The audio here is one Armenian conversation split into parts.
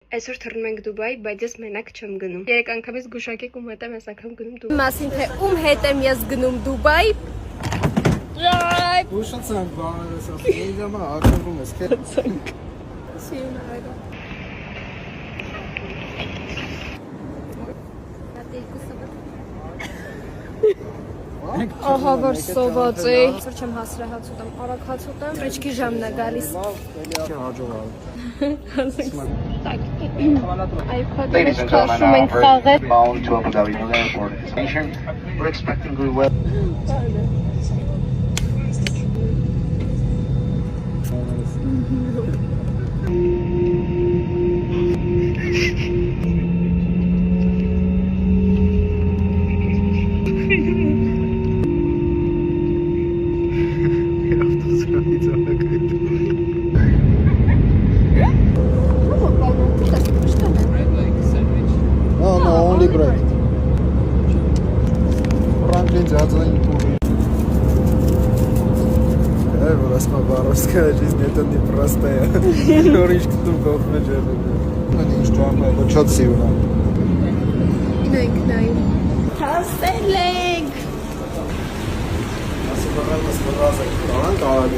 Այսօր թռնում ենք Դուբայ, բայց ես մենակ չեմ գնում։ Երեք անգամից գուշակեք ում հետ եմ ես անգամ գնում Դուբայ։ Մասին թե ում հետ եմ ես գնում Դուբայ։ Ուշացանք բաներս ասում, ինձ համար ակնվում ես, քեզ։ See you later. Ահա որ սոված է։ Այսօր չեմ հասրահաց ուտեմ, արագ հաց ուտեմ, ռիչքի ժամն է գալիս։ iPad-ը մեջ քաշում ենք խաղեր։ Воровская жизнь это непростая. Речка Турков наджеры. Они что она чёт сильно. Նայ։ Հասել ենք։ Ասում սպասած կանանք արագ։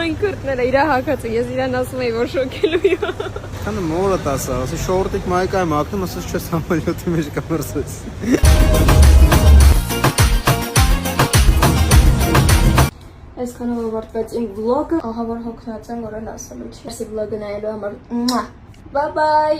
Այն քրտները իր հակած է, ես իրան ասում եի, որ շոկելու է։ Քանը մորը տասա, ասի շորտիկ մայկա եմ ակնում, ասես չես համալյոտի մեջ կամրսես։ Այսքանով ավարտվեց իմ վլոգը, ահա որ հոգնած եմ, որ էլ ասելու չի։ Այսի վլոգը նայելու համար։ Bye bye։